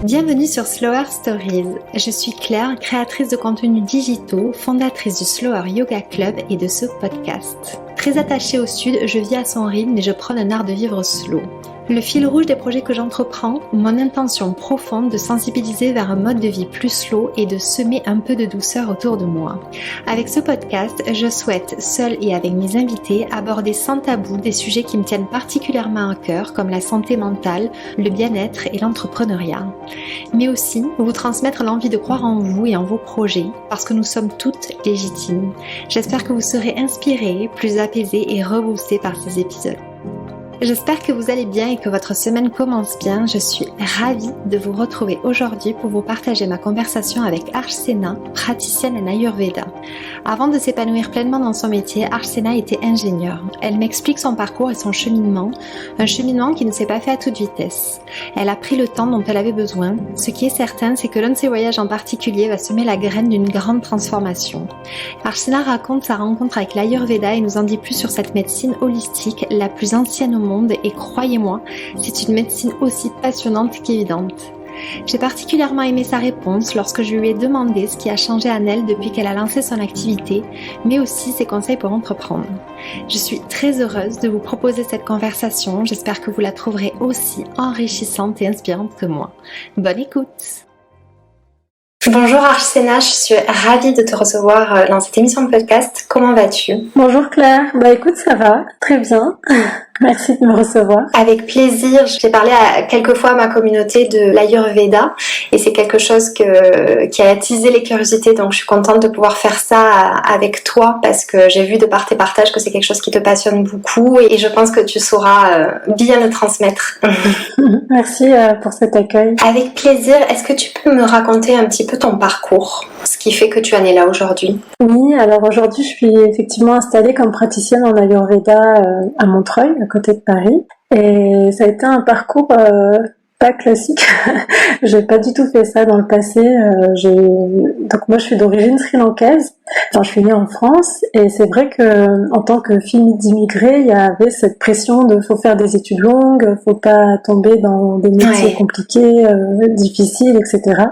Bienvenue sur Slower Stories. Je suis Claire, créatrice de contenus digitaux, fondatrice du Slower Yoga Club et de ce podcast. Très attachée au sud, je vis à son rythme et je prône un art de vivre slow. Le fil rouge des projets que j'entreprends, mon intention profonde de sensibiliser vers un mode de vie plus slow et de semer un peu de douceur autour de moi. Avec ce podcast, je souhaite, seule et avec mes invités, aborder sans tabou des sujets qui me tiennent particulièrement à cœur, comme la santé mentale, le bien-être et l'entrepreneuriat. Mais aussi, vous transmettre l'envie de croire en vous et en vos projets, parce que nous sommes toutes légitimes. J'espère que vous serez inspirés, plus apaisés et reboostés par ces épisodes. J'espère que vous allez bien et que votre semaine commence bien. Je suis ravie de vous retrouver aujourd'hui pour vous partager ma conversation avec Archsena, praticienne en Ayurveda. Avant de s'épanouir pleinement dans son métier, Archsena était ingénieure. Elle m'explique son parcours et son cheminement, un cheminement qui ne s'est pas fait à toute vitesse. Elle a pris le temps dont elle avait besoin. Ce qui est certain, c'est que l'un de ses voyages en particulier va semer la graine d'une grande transformation. Archsena raconte sa rencontre avec l'Ayurveda et nous en dit plus sur cette médecine holistique, la plus ancienne au monde, et croyez-moi, c'est une médecine aussi passionnante qu'évidente. J'ai particulièrement aimé sa réponse lorsque je lui ai demandé ce qui a changé en elle depuis qu'elle a lancé son activité, mais aussi ses conseils pour entreprendre. Je suis très heureuse de vous proposer cette conversation, j'espère que vous la trouverez aussi enrichissante et inspirante que moi. Bonne écoute! Bonjour Archsena, je suis ravie de te recevoir dans cette émission de podcast. Comment vas-tu? Bonjour Claire, écoute, ça va, très bien. Merci de me recevoir. Avec plaisir. J'ai parlé quelques fois à ma communauté de l'Ayurveda et c'est quelque chose qui a attisé les curiosités, donc je suis contente de pouvoir faire ça avec toi parce que j'ai vu de par tes partages que c'est quelque chose qui te passionne beaucoup et je pense que tu sauras bien le transmettre. Merci pour cet accueil. Avec plaisir. Est-ce que tu peux me raconter un petit peu ton parcours, ce qui fait que tu en es là aujourd'hui? Oui, alors aujourd'hui je suis effectivement installée comme praticienne en Ayurveda à Montreuil, à côté de Paris. Et ça a été un parcours pas classique. J'ai pas du tout fait ça dans le passé. Donc moi je suis d'origine sri-lankaise. Enfin, je suis née en France et c'est vrai que en tant que fille d'immigrés, il y avait cette pression de faut faire des études longues, faut pas tomber dans des métiers compliqués, difficiles, etc.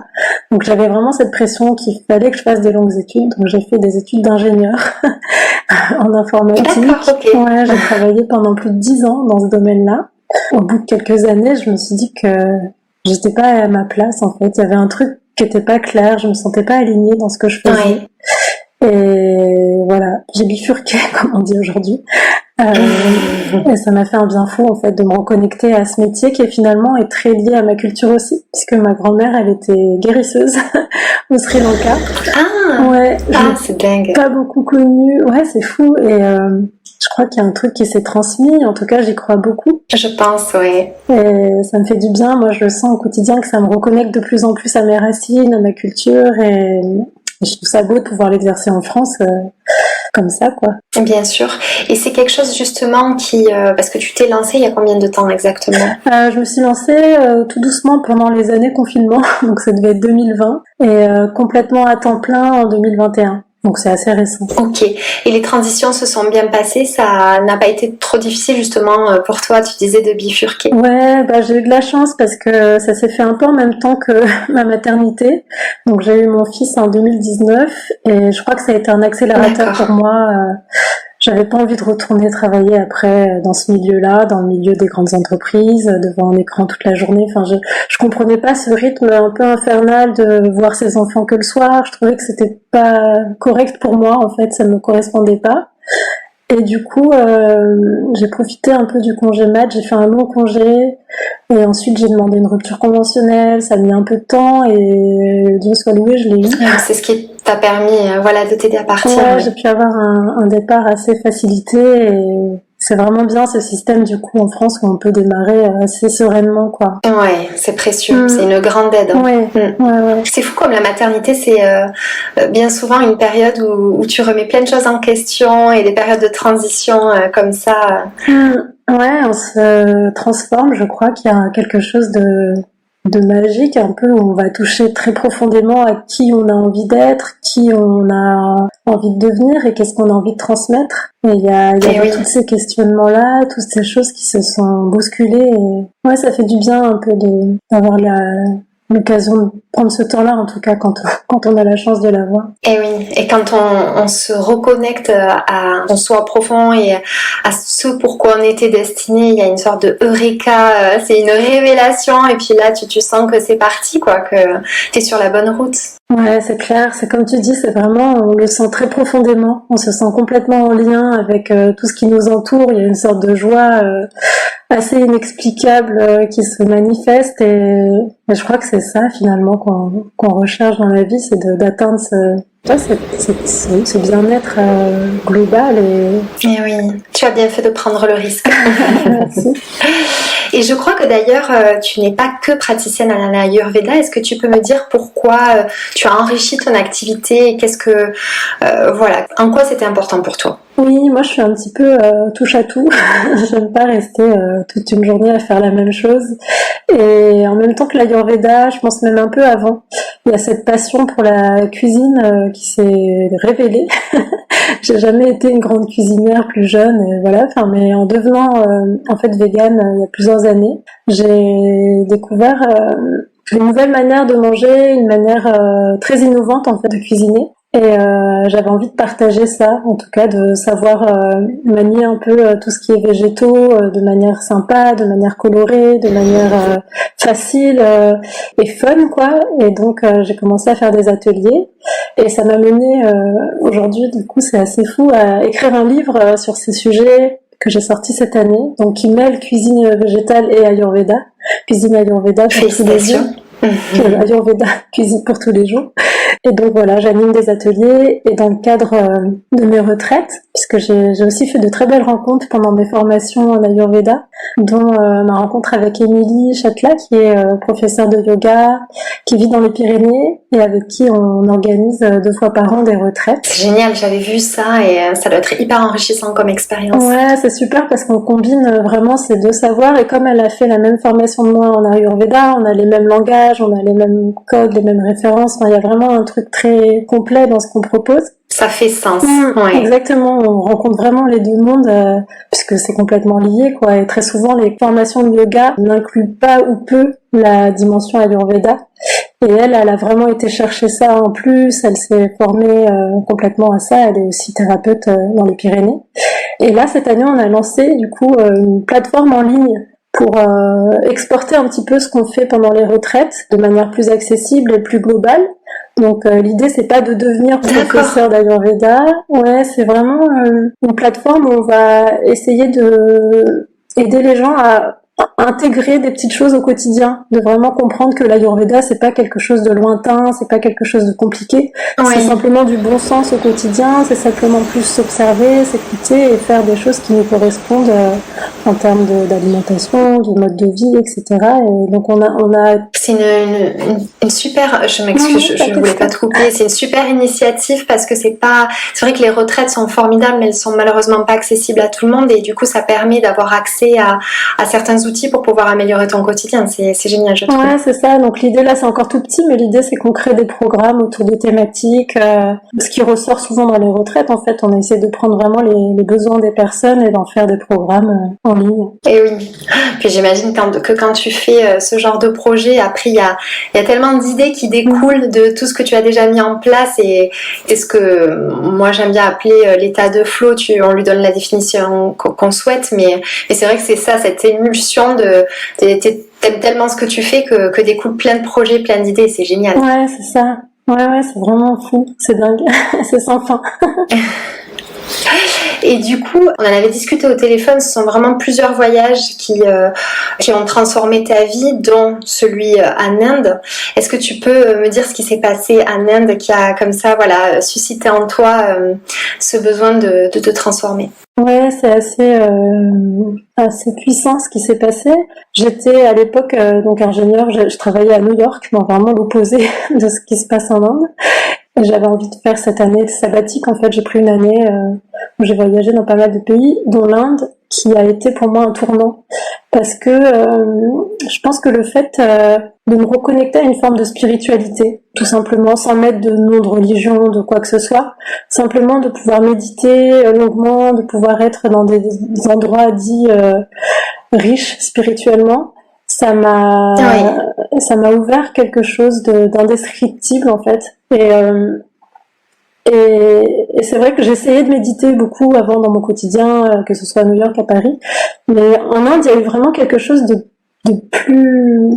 Donc j'avais vraiment cette pression qu'il fallait que je fasse des longues études. Donc j'ai fait des études d'ingénieur en informatique. Okay. Ouais, j'ai travaillé pendant plus de 10 ans dans ce domaine-là. Au bout de quelques années, je me suis dit que j'étais pas à ma place, en fait. Il y avait un truc qui était pas clair, je me sentais pas alignée dans ce que je faisais. Et voilà, j'ai bifurqué, comme on dit aujourd'hui. Et ça m'a fait un bien fou, en fait, de me reconnecter à ce métier qui finalement est très lié à ma culture aussi, puisque ma grand-mère, elle était guérisseuse au Sri Lanka. C'est dingue. Pas beaucoup connue. Ouais, c'est fou. Et je crois qu'il y a un truc qui s'est transmis. En tout cas, j'y crois beaucoup. Je pense, ouais. Et ça me fait du bien. Moi, je le sens au quotidien que ça me reconnecte de plus en plus à mes racines, à ma culture. Et je trouve ça beau de pouvoir l'exercer en France comme ça, quoi. Bien sûr. Et c'est quelque chose justement qui... parce que tu t'es lancée il y a combien de temps exactement? Je me suis lancée tout doucement pendant les années confinement. Donc ça devait être 2020. Et complètement à temps plein en 2021. Donc c'est assez récent. Ok. Et les transitions se sont bien passées? Ça n'a pas été trop difficile justement pour toi? Tu disais de bifurquer. Ouais, j'ai eu de la chance parce que ça s'est fait un peu en même temps que ma maternité. Donc j'ai eu mon fils en 2019 et je crois que ça a été un accélérateur pour moi. J'avais pas envie de retourner travailler après dans ce milieu-là, dans le milieu des grandes entreprises, devant un écran toute la journée. Enfin, je comprenais pas ce rythme un peu infernal de voir ses enfants que le soir. Je trouvais que c'était pas correct pour moi, en fait, ça me correspondait pas. Et du coup, j'ai profité un peu du congé mat, j'ai fait un long congé, et ensuite j'ai demandé une rupture conventionnelle, ça a mis un peu de temps, et Dieu soit loué, je l'ai eu. C'est ce qui t'a permis de t'aider à partir. Ouais, j'ai pu avoir un départ assez facilité, et c'est vraiment bien ce système du coup en France où on peut démarrer assez sereinement, quoi. Ouais, c'est précieux, c'est une grande aide. Ouais. C'est fou comme la maternité, c'est bien souvent une période où tu remets plein de choses en question et des périodes de transition comme ça. Ouais, on se transforme, je crois qu'il y a quelque chose de magique, un peu où on va toucher très profondément à qui on a envie d'être, qui on a envie de devenir et qu'est-ce qu'on a envie de transmettre. Et il y a tous ces questionnements-là, toutes ces choses qui se sont bousculées. Et ouais, ça fait du bien un peu d'avoir l'occasion de prendre ce temps-là, en tout cas quand on a la chance de l'avoir. Et oui, et quand on se reconnecte à son soi profond et à ce pourquoi on était destiné, il y a une sorte de eureka, c'est une révélation, et puis là tu sens que c'est parti, quoi, que t'es sur la bonne route. Ouais, c'est clair, c'est comme tu dis, c'est vraiment, on le sent très profondément, on se sent complètement en lien avec tout ce qui nous entoure, il y a une sorte de joie assez inexplicable qui se manifeste, et je crois que c'est ça finalement qu'on recherche dans la vie, c'est d'atteindre ce bien-être global. Et oui, tu as bien fait de prendre le risque. Merci. Et je crois que d'ailleurs, tu n'es pas que praticienne à l'Ayurveda. Est-ce que tu peux me dire pourquoi tu as enrichi ton activité et qu'est-ce que, voilà, en quoi c'était important pour toi? Oui, moi je suis un petit peu touche à tout. J'aime pas rester toute une journée à faire la même chose. Et en même temps que l'Ayurveda, je pense même un peu avant, il y a cette passion pour la cuisine qui s'est révélée. J'ai jamais été une grande cuisinière plus jeune, et voilà. Enfin, mais en devenant en fait végane il y a plusieurs années, j'ai découvert une nouvelle manière de manger, une manière très innovante en fait de cuisiner. Et j'avais envie de partager ça, en tout cas de savoir manier un peu tout ce qui est végétaux de manière sympa, de manière colorée, de manière facile et fun, quoi. Et donc j'ai commencé à faire des ateliers et ça m'a mené aujourd'hui, du coup c'est assez fou, à écrire un livre sur ces sujets que j'ai sorti cette année, donc qui mêle cuisine végétale et Ayurveda, cuisine Ayurveda pour tous les jours. Ayurveda, cuisine pour tous les jours. Et donc voilà, j'anime des ateliers et dans le cadre de mes retraites, puisque j'ai aussi fait de très belles rencontres pendant mes formations en Ayurveda, dont ma rencontre avec Émilie Châtelain, qui est professeure de yoga, qui vit dans les Pyrénées et avec qui on organise 2 fois par an des retraites. C'est génial, j'avais vu ça et ça doit être hyper enrichissant comme expérience. Ouais, c'est super parce qu'on combine vraiment ces 2 savoirs, et comme elle a fait la même formation que moi en Ayurveda, on a les mêmes langages, on a les mêmes codes, les mêmes références, enfin, il y a vraiment un truc très complet dans ce qu'on propose. Ça fait sens. Ouais. Exactement, on rencontre vraiment les 2 mondes puisque c'est complètement lié, quoi. Et très souvent, les formations de yoga n'incluent pas ou peu la dimension Ayurveda. Et elle a vraiment été chercher ça en plus. Elle s'est formée complètement à ça. Elle est aussi thérapeute dans les Pyrénées. Et là, cette année, on a lancé du coup une plateforme en ligne pour exporter un petit peu ce qu'on fait pendant les retraites de manière plus accessible et plus globale. Donc l'idée c'est pas de devenir professeur d'Ayurveda, ouais, c'est vraiment une plateforme où on va essayer de aider les gens à intégrer des petites choses au quotidien, de vraiment comprendre que l'Ayurveda c'est pas quelque chose de lointain, c'est pas quelque chose de compliqué, c'est simplement du bon sens au quotidien, c'est simplement plus s'observer, s'écouter et faire des choses qui nous correspondent en termes d'alimentation, de mode de vie, etc. Et donc on a... C'est une super, je m'excuse, je voulais pas te couper, c'est une super initiative parce que c'est vrai que les retraites sont formidables mais elles sont malheureusement pas accessibles à tout le monde, et du coup ça permet d'avoir accès à certains outils pour pouvoir améliorer ton quotidien. C'est génial, je trouve. Ouais, c'est ça. Donc l'idée là, c'est encore tout petit, mais l'idée c'est qu'on crée des programmes autour de thématiques. Ce qui ressort souvent dans les retraites, en fait, on essaie de prendre vraiment les besoins des personnes et d'en faire des programmes en ligne. Et oui. Puis j'imagine que quand tu fais ce genre de projet, après il y a tellement d'idées qui découlent de tout ce que tu as déjà mis en place, et ce que moi j'aime bien appeler l'état de flow. On lui donne la définition qu'on souhaite, mais c'est vrai que c'est ça, cette émulsion t'aimes tellement ce que tu fais que découlent plein de projets, plein d'idées, c'est génial. Ouais, c'est ça. Ouais, c'est vraiment fou, c'est dingue, c'est sans fin. Et du coup, on en avait discuté au téléphone, ce sont vraiment plusieurs voyages qui ont transformé ta vie, dont celui en Inde. Est-ce que tu peux me dire ce qui s'est passé en Inde qui a comme ça, voilà, suscité en toi ce besoin de te transformer? Ouais, c'est assez puissant ce qui s'est passé. J'étais à l'époque donc ingénieure, je travaillais à New York, donc vraiment l'opposé de ce qui se passe en Inde. Et j'avais envie de faire cette année sabbatique. En fait, j'ai pris une année où j'ai voyagé dans pas mal de pays, dont l'Inde, qui a été pour moi un tournant. Parce que je pense que le fait de me reconnecter à une forme de spiritualité, tout simplement, sans mettre de nom de religion, de quoi que ce soit, simplement de pouvoir méditer longuement, de pouvoir être dans des endroits dits riches spirituellement, ça m'a ouvert quelque chose d'indescriptible en fait. Et c'est vrai que j'essayais de méditer beaucoup avant dans mon quotidien, que ce soit à New York, à Paris. Mais en Inde, il y a eu vraiment quelque chose de plus,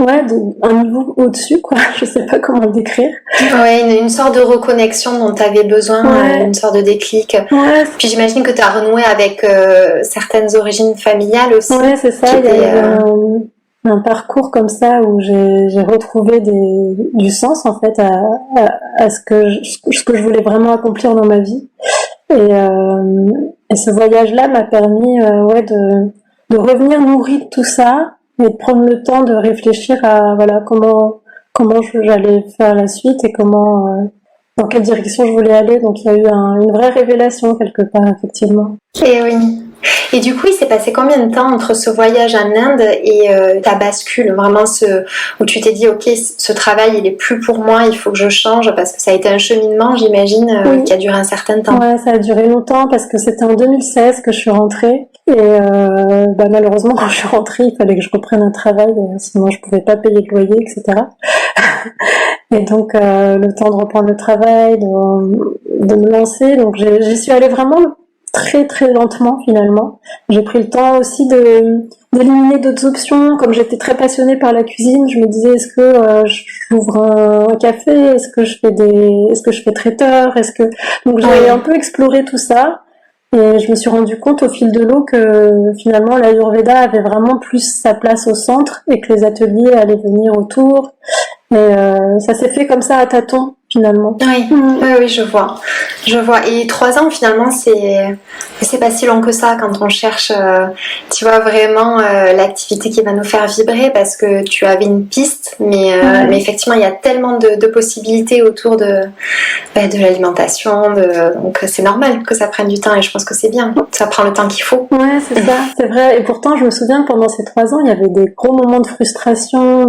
un niveau au-dessus, quoi. Je sais pas comment le décrire. Ouais, une sorte de reconnexion dont tu avais besoin, une sorte de déclic. Ouais. Puis j'imagine que tu as renoué avec certaines origines familiales aussi. Ouais, c'est ça. Il y a un parcours comme ça où j'ai retrouvé du sens en fait à ce que je voulais vraiment accomplir dans ma vie. Et ce voyage-là m'a permis de revenir nourri de tout ça et de prendre le temps de réfléchir à comment j'allais faire la suite et dans quelle direction je voulais aller. Donc il y a eu une vraie révélation quelque part, effectivement. Et oui. Et du coup, il s'est passé combien de temps entre ce voyage en Inde et ta bascule, vraiment où tu t'es dit, ok, ce travail, il est plus pour moi, il faut que je change, parce que ça a été un cheminement, j'imagine, qui a duré un certain temps. Ouais, ça a duré longtemps parce que c'était en 2016 que je suis rentrée. Et malheureusement, quand je suis rentrée, il fallait que je reprenne un travail, sinon je pouvais pas payer le loyer, etc. Et donc, le temps de reprendre le travail, de me lancer. Donc, j'y suis allée vraiment très très lentement finalement. J'ai pris le temps aussi d'éliminer d'autres options. Comme j'étais très passionnée par la cuisine, je me disais est-ce que j'ouvre un café, est-ce que je fais traiteur, donc j'ai un peu exploré tout ça et je me suis rendu compte au fil de l'eau que finalement l'Ayurveda avait vraiment plus sa place au centre et que les ateliers allaient venir autour. Et ça s'est fait comme ça à tâtons finalement. Oui, je vois. Et 3 ans finalement, c'est pas si long que ça quand on cherche, tu vois, vraiment l'activité qui va nous faire vibrer, parce que tu avais une piste, mais effectivement, il y a tellement de possibilités autour de l'alimentation, donc c'est normal que ça prenne du temps, et je pense que c'est bien. Ça prend le temps qu'il faut. Ouais, c'est ça, c'est vrai. Et pourtant, je me souviens que pendant ces 3 ans, il y avait des gros moments de frustration,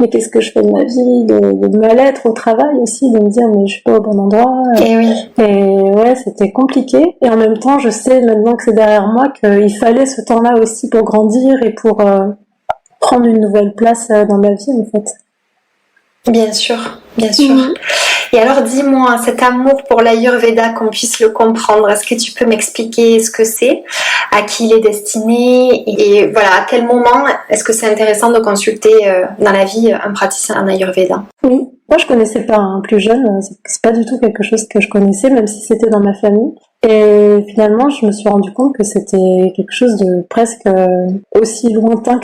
mais qu'est-ce que je fais de ma vie, de mal-être au travail aussi, de me dire mais je suis pas au bon endroit. Et oui. Et ouais, c'était compliqué. Et en même temps, je sais maintenant que c'est derrière moi qu'il fallait ce temps-là aussi pour grandir et pour prendre une nouvelle place dans ma vie en fait. Bien sûr. Et alors dis-moi, cet amour pour l'Ayurveda, qu'on puisse le comprendre, est-ce que tu peux m'expliquer ce que c'est, à qui il est destiné, et voilà, à quel moment est-ce que c'est intéressant de consulter dans la vie un praticien en Ayurveda? Oui, moi je connaissais pas, plus jeune, c'est pas du tout quelque chose que je connaissais, même si c'était dans ma famille. Et finalement, je me suis rendu compte que c'était quelque chose de presque aussi lointain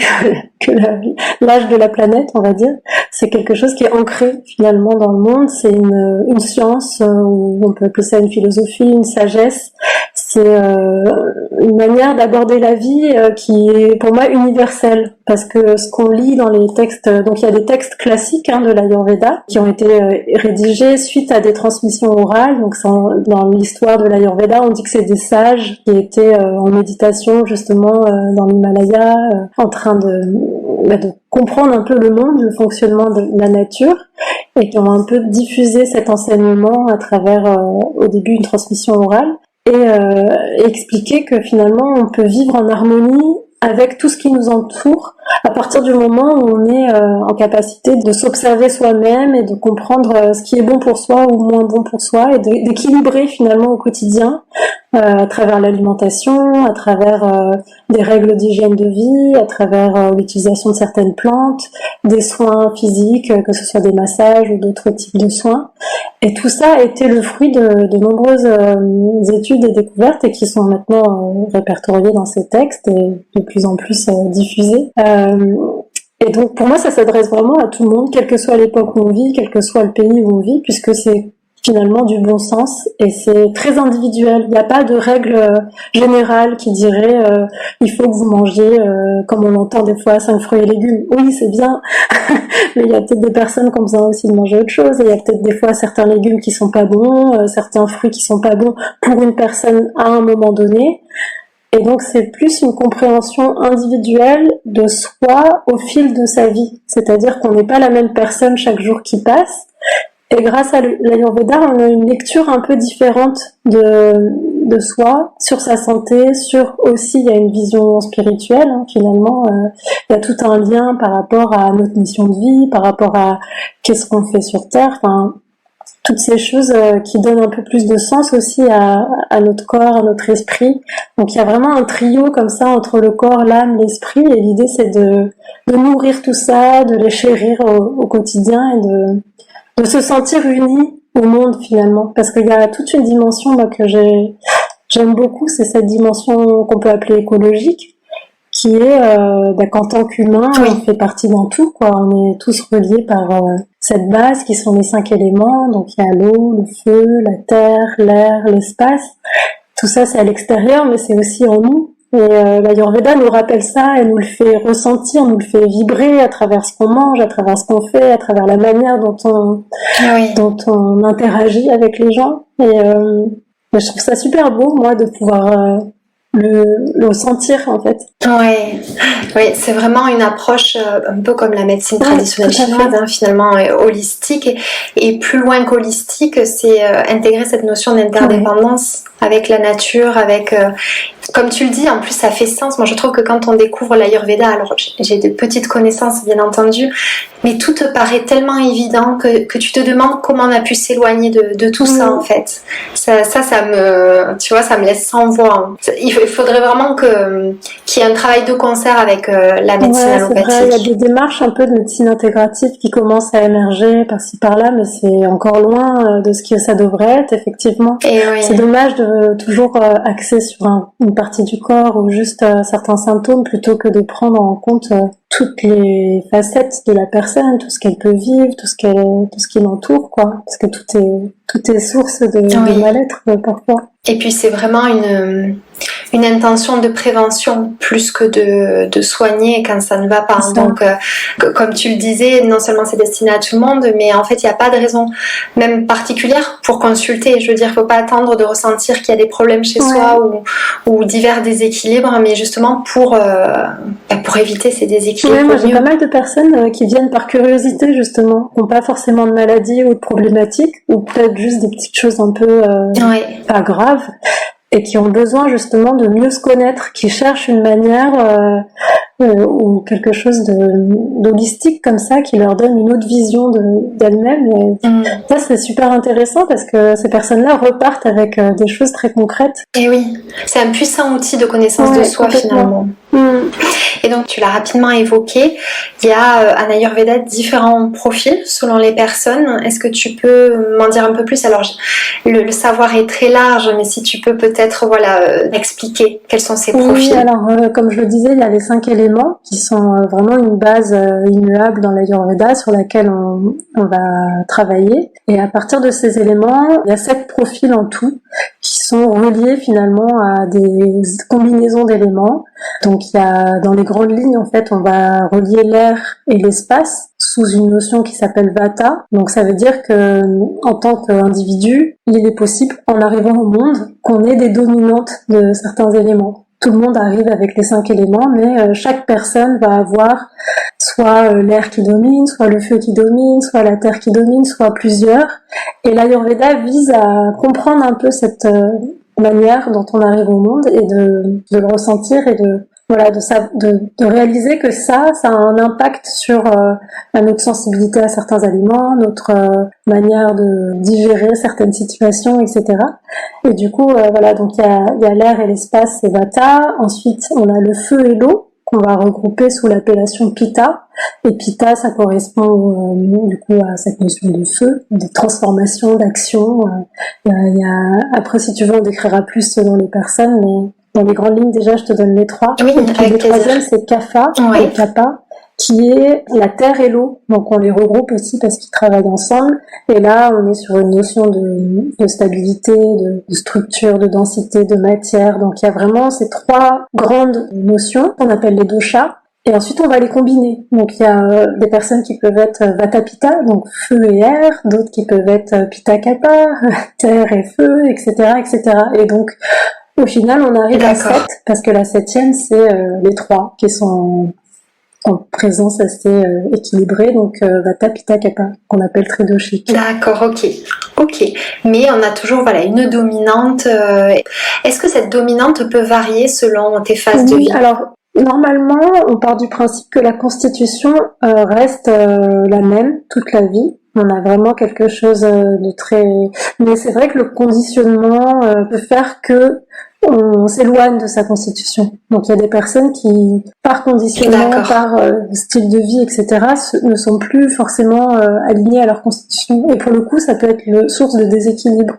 que l'âge de la planète, on va dire. C'est quelque chose qui est ancré finalement dans le monde. C'est une science, ou on peut appeler ça une philosophie, une sagesse. C'est une manière d'aborder la vie qui est pour moi universelle, parce que ce qu'on lit dans les textes, donc il y a des textes classiques de l'Ayurveda qui ont été rédigés suite à des transmissions orales. Donc dans l'histoire de l'Ayurveda, on dit que c'est des sages qui étaient en méditation justement dans l'Himalaya, en train de comprendre un peu le monde, le fonctionnement de la nature, et qui ont un peu diffusé cet enseignement à travers au début une transmission orale. Et expliquer que finalement on peut vivre en harmonie avec tout ce qui nous entoure à partir du moment où on est en capacité de s'observer soi-même et de comprendre ce qui est bon pour soi ou moins bon pour soi, et d'équilibrer finalement au quotidien à travers l'alimentation, à travers des règles d'hygiène de vie, à travers l'utilisation de certaines plantes, des soins physiques, que ce soit des massages ou d'autres types de soins. Et tout ça a été le fruit de nombreuses études et découvertes, et qui sont maintenant répertoriées dans ces textes et de plus en plus diffusées. Et donc pour moi, ça s'adresse vraiment à tout le monde, quelle que soit l'époque où on vit, quel que soit le pays où on vit, puisque c'est finalement du bon sens et c'est très individuel. Il n'y a pas de règle générale qui dirait il faut que vous mangiez, comme on entend des fois, 5 fruits et légumes. Oui, c'est bien, mais il y a peut-être des personnes qui ont besoin aussi de manger autre chose, et il y a peut-être des fois certains légumes qui sont pas bons, certains fruits qui sont pas bons pour une personne à un moment donné. Et donc c'est plus une compréhension individuelle de soi au fil de sa vie. C'est-à-dire qu'on n'est pas la même personne chaque jour qui passe, Et grâce à l'Ayurveda, on a une lecture un peu différente de soi, sur sa santé, sur aussi, il y a une vision spirituelle, hein, finalement. Il y a tout un lien par rapport à notre mission de vie, par rapport à qu'est-ce qu'on fait sur Terre, enfin, toutes ces choses qui donnent un peu plus de sens aussi à notre corps, à notre esprit. Donc il y a vraiment un trio comme ça entre le corps, l'âme, l'esprit, et l'idée c'est de nourrir tout ça, de les chérir au quotidien et de se sentir unis au monde finalement, parce qu'il y a toute une dimension moi, que j'aime beaucoup, c'est cette dimension qu'on peut appeler écologique, qui est qu'en tant qu'humain, on fait partie d'un tout, quoi. On est tous reliés par cette base qui sont les 5 éléments. Donc il y a l'eau, le feu, la terre, l'air, l'espace. Tout ça c'est à l'extérieur, mais c'est aussi en nous. Et l'Ayurveda nous rappelle ça, elle nous le fait ressentir, nous le fait vibrer à travers ce qu'on mange, à travers ce qu'on fait, à travers la manière dont on interagit avec les gens. Et je trouve ça super beau, moi, de pouvoir le sentir, en fait. Oui, c'est vraiment une approche un peu comme la médecine traditionnelle chinoise, hein, finalement, holistique. Et plus loin qu'holistique, c'est intégrer cette notion d'interdépendance avec la nature, avec... comme tu le dis, en plus ça fait sens. Moi je trouve que quand on découvre l'Ayurveda, alors j'ai de petites connaissances bien entendu, mais tout te paraît tellement évident que tu te demandes comment on a pu s'éloigner de tout ça en fait. Ça me, tu vois, ça me laisse sans voix. Il faudrait vraiment qu'il y ait un travail de concert avec la médecine allopathique. C'est vrai, il y a des démarches un peu de médecine intégrative qui commencent à émerger par-ci par-là, mais c'est encore loin de ce que ça devrait être effectivement. C'est dommage de toujours axer sur une partie du corps ou juste certains symptômes plutôt que de prendre en compte toutes les facettes de la personne, tout ce qu'elle peut vivre, tout ce qui l'entoure, quoi. Parce que tout est source de mal-être parfois. Et puis c'est vraiment une intention de prévention plus que de soigner quand ça ne va pas. Donc comme tu le disais, non seulement c'est destiné à tout le monde, mais en fait il n'y a pas de raison même particulière pour consulter. Je veux dire, il ne faut pas attendre de ressentir qu'il y a des problèmes chez soi ou divers déséquilibres, mais justement pour éviter ces déséquilibres. Moi j'ai pas mal de personnes qui viennent par curiosité justement, qui n'ont pas forcément de maladie ou de problématiques, ou peut-être juste des petites choses un peu pas graves, et qui ont besoin justement de mieux se connaître, qui cherchent une manière ou quelque chose d'holistique comme ça, qui leur donne une autre vision d'elles-mêmes. Et ça c'est super intéressant parce que ces personnes-là repartent avec des choses très concrètes. Et oui, c'est un puissant outil de connaissance de soi finalement. Et donc tu l'as rapidement évoqué, il y a en Ayurveda différents profils selon les personnes. Est-ce que tu peux m'en dire un peu plus? Alors le savoir est très large, mais si tu peux peut-être expliquer quels sont ces profils. Oui, alors comme je le disais, il y a les 5 éléments qui sont vraiment une base immuable dans l'Ayurveda sur laquelle on va travailler. Et à partir de ces éléments, il y a 7 profils en tout qui sont reliés finalement à des combinaisons d'éléments. Donc il y a, dans les grandes lignes, en fait, on va relier l'air et l'espace sous une notion qui s'appelle Vata. Donc ça veut dire que en tant qu'individu, il est possible, en arrivant au monde, qu'on ait des dominantes de certains éléments. Tout le monde arrive avec les 5 éléments, mais chaque personne va avoir soit l'air qui domine, soit le feu qui domine, soit la terre qui domine, soit plusieurs. Et l'Ayurveda vise à comprendre un peu cette manière dont on arrive au monde et de le ressentir et de réaliser que ça a un impact sur notre sensibilité à certains aliments, notre manière de digérer certaines situations, etc. Et du coup, donc il y a l'air et l'espace, c'est Vata. Ensuite, on a le feu et l'eau qu'on va regrouper sous l'appellation Pitta. Et Pitta, ça correspond du coup à cette notion de feu, de transformation, d'action. Après, si tu veux, on décrira plus selon les personnes, mais dans les grandes lignes, déjà, je te donne les 3. Oui, et puis le troisième, c'est Kapha, et Kappa, qui est la terre et l'eau. Donc on les regroupe aussi parce qu'ils travaillent ensemble. Et là, on est sur une notion de stabilité, de structure, de densité, de matière. Donc il y a vraiment ces 3 grandes notions qu'on appelle les doshas. Et ensuite, on va les combiner. Donc, il y a des personnes qui peuvent être Vata Pitta, donc feu et air, d'autres qui peuvent être Pitta Kapha, terre et feu, etc., etc. Et donc, au final, on arrive à 7, parce que la 7e, c'est les 3 qui sont en présence assez équilibrée, donc Vata, Pitta, Kapha, qu'on appelle très doshique. D'accord, ok. Mais on a toujours une dominante. Est-ce que cette dominante peut varier selon tes phases de vie? Alors normalement, on part du principe que la constitution reste la même toute la vie. On a vraiment quelque chose de très... Mais c'est vrai que le conditionnement peut faire que on s'éloigne de sa constitution. Donc il y a des personnes qui, par conditionnement, par style de vie, etc., ne sont plus forcément alignées à leur constitution. Et pour le coup, ça peut être source de déséquilibre.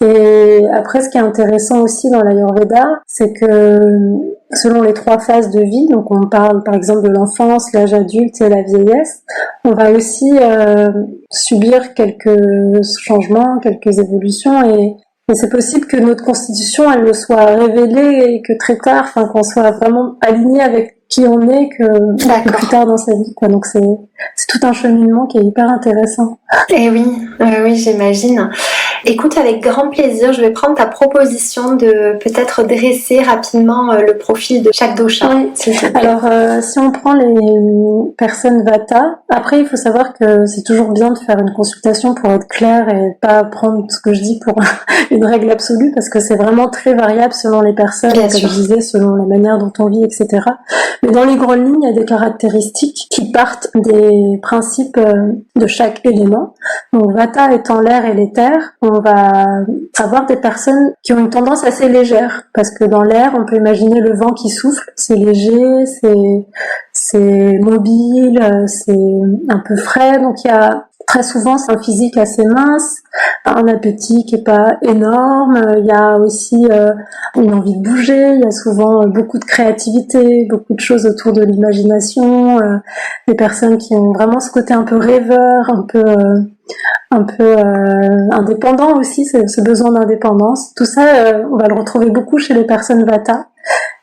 Et après, ce qui est intéressant aussi dans l'Ayurveda, c'est que selon les 3 phases de vie, donc on parle par exemple de l'enfance, l'âge adulte et la vieillesse, on va aussi subir quelques changements, quelques évolutions, et c'est possible que notre constitution, elle ne soit révélée et que très tard, qu'on soit vraiment aligné avec qui on est que plus tard dans sa vie, quoi. Donc c'est tout un cheminement qui est hyper intéressant. Et oui, j'imagine. Écoute, avec grand plaisir, je vais prendre ta proposition de peut-être dresser rapidement le profil de chaque dosha. Oui. Alors, si on prend les personnes Vata, après il faut savoir que c'est toujours bien de faire une consultation pour être clair et pas prendre ce que je dis pour une règle absolue, parce que c'est vraiment très variable selon les personnes, comme je disais, selon la manière dont on vit, etc. Mais dans les grandes lignes, il y a des caractéristiques qui partent des principes de chaque élément. Donc Vata étant l'air et l'éther, on va avoir des personnes qui ont une tendance assez légère, parce que dans l'air, on peut imaginer le vent qui souffle, c'est léger, c'est mobile, c'est un peu frais, donc il y a très souvent c'est un physique assez mince, un appétit qui est pas énorme, il y a aussi une envie de bouger, il y a souvent beaucoup de créativité, beaucoup de choses autour de l'imagination, des personnes qui ont vraiment ce côté un peu rêveur, un peu indépendant aussi, ce besoin d'indépendance. Tout ça, on va le retrouver beaucoup chez les personnes Vata.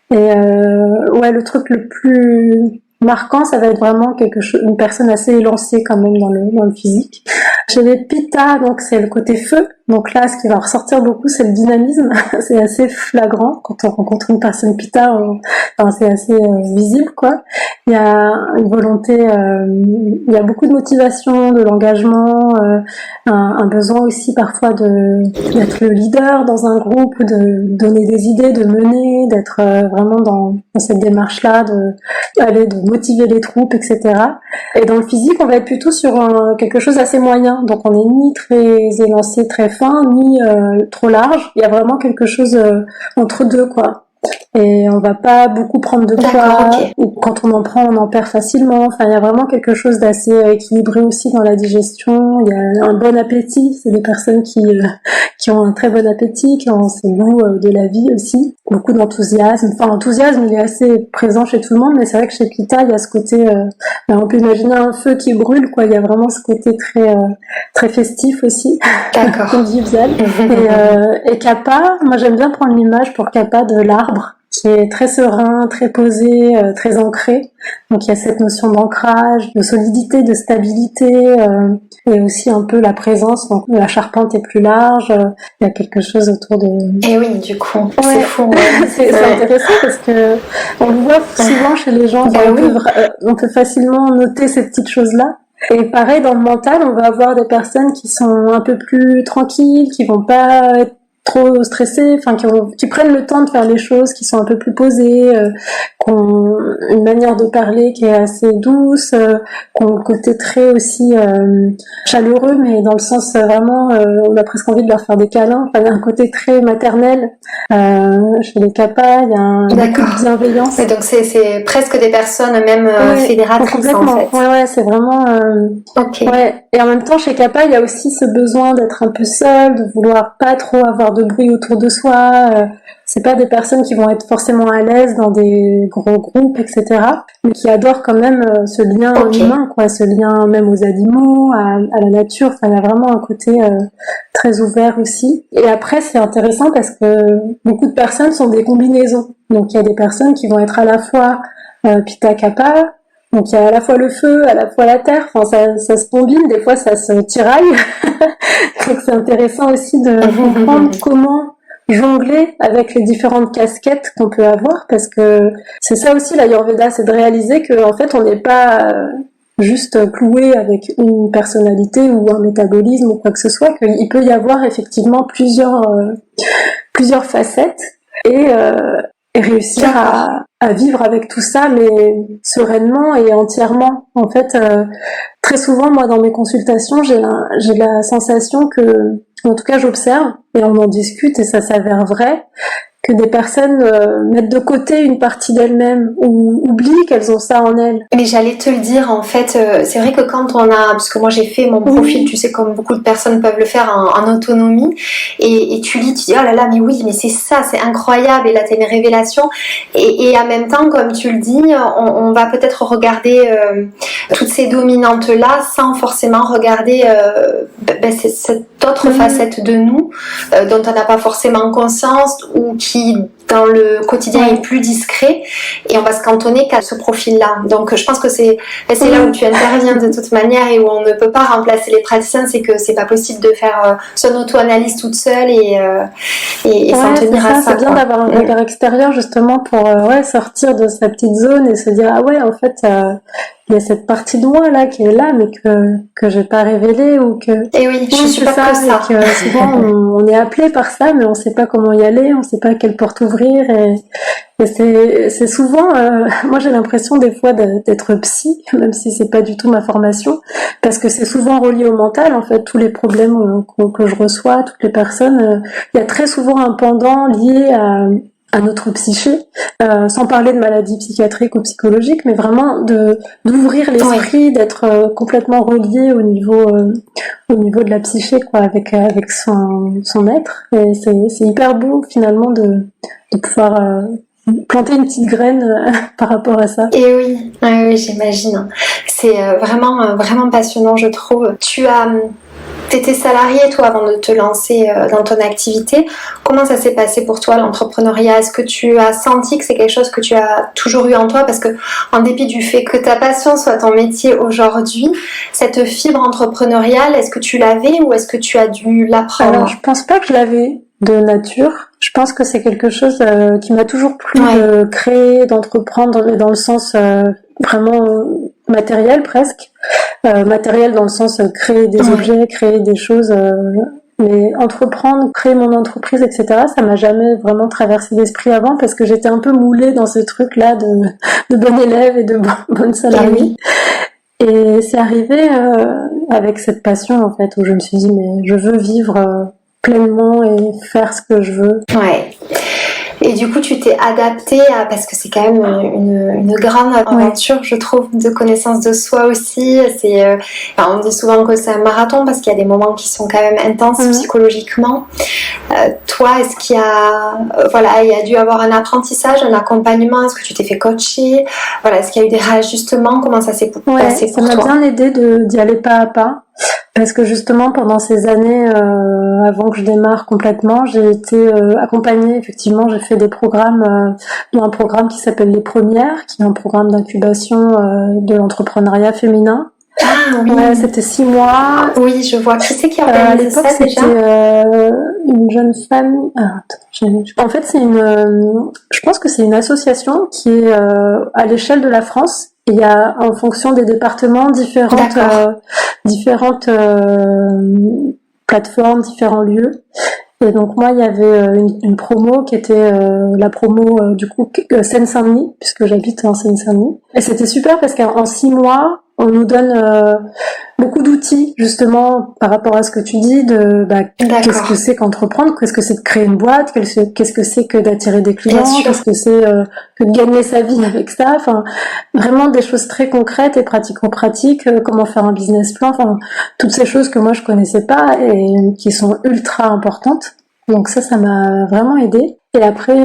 Et le truc le plus marquant, ça va être vraiment une personne assez élancée quand même dans le physique. Chez les Pitta, donc c'est le côté feu. Donc là, ce qui va ressortir beaucoup, c'est le dynamisme. C'est assez flagrant quand on rencontre une personne Pitta. C'est assez visible, quoi. Il y a une volonté, il y a beaucoup de motivation, de l'engagement, un besoin aussi parfois d'être le leader dans un groupe, de donner des idées, de mener, d'être vraiment dans cette démarche-là, de motiver les troupes, etc. Et dans le physique, on va être plutôt sur quelque chose d'assez moyen. Donc on n'est ni très élancé, très fin, ni trop large. Il y a vraiment quelque chose entre deux, quoi. Et on va pas beaucoup prendre de poids, ou quand on en prend, on en perd facilement. Enfin, il y a vraiment quelque chose d'assez équilibré aussi dans la digestion. Il y a un bon appétit. C'est des personnes qui ont un très bon appétit, qui ont ce goût de la vie aussi. Beaucoup d'enthousiasme. Enfin, l'enthousiasme, il est assez présent chez tout le monde, mais c'est vrai que chez Pitta, il y a ce côté, on peut imaginer un feu qui brûle, quoi. Il y a vraiment ce côté très festif aussi. Convivial. Et Kapha, moi j'aime bien prendre l'image pour Kapha de l'arbre, qui est très serein, très posé, très ancré. Donc il y a cette notion d'ancrage, de solidité, de stabilité, et aussi un peu la présence. Donc la charpente est plus large, il y a quelque chose autour de... Et oui, du coup, c'est fou. C'est intéressant parce que on le voit souvent chez les gens. On peut facilement noter ces petites choses-là. Et pareil, dans le mental, on va avoir des personnes qui sont un peu plus tranquilles, qui vont pas être trop stressés, qui prennent le temps de faire les choses, qui sont un peu plus posées, qui ont une manière de parler qui est assez douce, qui ont le côté très aussi chaleureux, mais dans le sens vraiment, on a presque envie de leur faire des câlins. Il y a un côté très maternel chez les Kapha, il y a beaucoup de bienveillance. Et donc c'est presque des personnes même fédératrices en fait. Ouais, c'est vraiment... Ouais. Et en même temps, chez Kapha, il y a aussi ce besoin d'être un peu seul, de vouloir pas trop avoir de bruit autour de soi. C'est pas des personnes qui vont être forcément à l'aise dans des gros groupes, etc. Mais qui adorent quand même ce lien humain, quoi, ce lien même aux animaux, à la nature. Enfin, il y a vraiment un côté très ouvert aussi. Et après, c'est intéressant parce que beaucoup de personnes sont des combinaisons. Donc, il y a des personnes qui vont être à la fois Pitta Kapha. Donc il y a à la fois le feu, à la fois la terre, ça se combine, des fois ça se tiraille. Donc c'est intéressant aussi de comprendre comment jongler avec les différentes casquettes qu'on peut avoir, parce que c'est ça aussi l'Ayurveda, c'est de réaliser que en fait on n'est pas juste cloué avec une personnalité ou un métabolisme ou quoi que ce soit, qu'il peut y avoir effectivement plusieurs facettes et réussir à vivre avec tout ça, mais sereinement et entièrement. En fait, très souvent, moi, dans mes consultations, j'ai la sensation que, en tout cas, j'observe, et on en discute, et ça s'avère vrai, que des personnes mettent de côté une partie d'elles-mêmes ou oublient qu'elles ont ça en elles. Mais j'allais te le dire, en fait, c'est vrai que quand on a, parce que moi j'ai fait mon profil, tu sais, comme beaucoup de personnes peuvent le faire en autonomie, et tu lis, tu dis, oh là là, mais oui, mais c'est ça, c'est incroyable, et là t'as une révélation, et en même temps, comme tu le dis, on va peut-être regarder toutes ces dominantes-là sans forcément regarder cette autre facette de nous, dont on n'a pas forcément conscience, ou qui dans le quotidien est plus discret, et on va se cantonner qu'à ce profil-là. Donc je pense que c'est là où tu interviens de toute manière, et où on ne peut pas remplacer les praticiens, c'est que c'est pas possible de faire son auto-analyse toute seule et s'en tenir à ça. C'est bien d'avoir un regard extérieur justement pour sortir de sa petite zone et se dire ah ouais, en fait il y a cette partie de moi là qui est là, mais que j'ai pas révélée, ou que. Et oui, je suis pas que ça. Et que souvent on est appelé par ça, mais on sait pas comment y aller, on sait pas quelle porte ouvrir, et c'est souvent, moi j'ai l'impression des fois d'être psy, même si c'est pas du tout ma formation, parce que c'est souvent relié au mental, en fait, tous les problèmes que je reçois, toutes les personnes, il y a très souvent un pendant lié à notre psyché, sans parler de maladies psychiatriques ou psychologiques, mais vraiment d'ouvrir l'esprit, d'être complètement relié au niveau de la psyché, quoi, avec son être. Et c'est hyper beau finalement de pouvoir planter une petite graine par rapport à ça. Et oui, j'imagine. C'est vraiment passionnant, je trouve. T'étais salarié, toi, avant de te lancer dans ton activité. Comment ça s'est passé pour toi, l'entrepreneuriat? Est-ce que tu as senti que c'est quelque chose que tu as toujours eu en toi? Parce que, en dépit du fait que ta passion soit ton métier aujourd'hui, cette fibre entrepreneuriale, est-ce que tu l'avais ou est-ce que tu as dû l'apprendre? Alors, je pense pas que je l'avais de nature. Je pense que c'est quelque chose qui m'a toujours plu de créer, d'entreprendre, mais dans le sens vraiment matériel presque. Matériel dans le sens créer des objets, créer des choses, mais entreprendre, créer mon entreprise, etc., ça m'a jamais vraiment traversé l'esprit avant, parce que j'étais un peu moulée dans ce truc-là de bonne élève et de bonne salariée. Et c'est arrivé avec cette passion, en fait, où je me suis dit, mais je veux vivre pleinement et faire ce que je veux. Ouais. Et du coup, tu t'es adaptée parce que c'est quand même une grande aventure, je trouve, de connaissance de soi aussi. On dit souvent que c'est un marathon parce qu'il y a des moments qui sont quand même intenses psychologiquement. Toi, est-ce qu'il y a, il y a dû avoir un apprentissage, un accompagnement? Est-ce que tu t'es fait coacher? Voilà, est-ce qu'il y a eu des réajustements? Comment ça s'est passé pour toi? Ça m'a bien aidé d'y aller pas à pas. Parce que justement, pendant ces années, avant que je démarre complètement, j'ai été accompagnée, effectivement, j'ai fait des programmes, dont un programme qui s'appelle Les Premières, qui est un programme d'incubation de l'entrepreneuriat féminin. Ah oui. Ouais, c'était 6 mois. Ah, oui, je vois. Qui c'est qui organisait ça déjà? C'était une jeune femme. En fait, je pense que c'est une association qui est à l'échelle de la France. Il y a, en fonction des départements, différentes plateformes, différents lieux. Et donc moi, il y avait une promo qui était la promo du coup Seine-Saint-Denis, puisque j'habite en Seine-Saint-Denis. Et c'était super parce qu'en 6 mois, on nous donne beaucoup d'outils justement par rapport à ce que tu dis qu'est-ce que c'est qu'entreprendre, qu'est-ce que c'est de créer une boîte, qu'est-ce que c'est que d'attirer des clients, qu'est-ce que c'est que de gagner sa vie avec ça, enfin vraiment des choses très concrètes et pratico-pratiques, comment faire un business plan, enfin toutes ces choses que moi je connaissais pas et qui sont ultra importantes. Donc ça m'a vraiment aidée. Et après,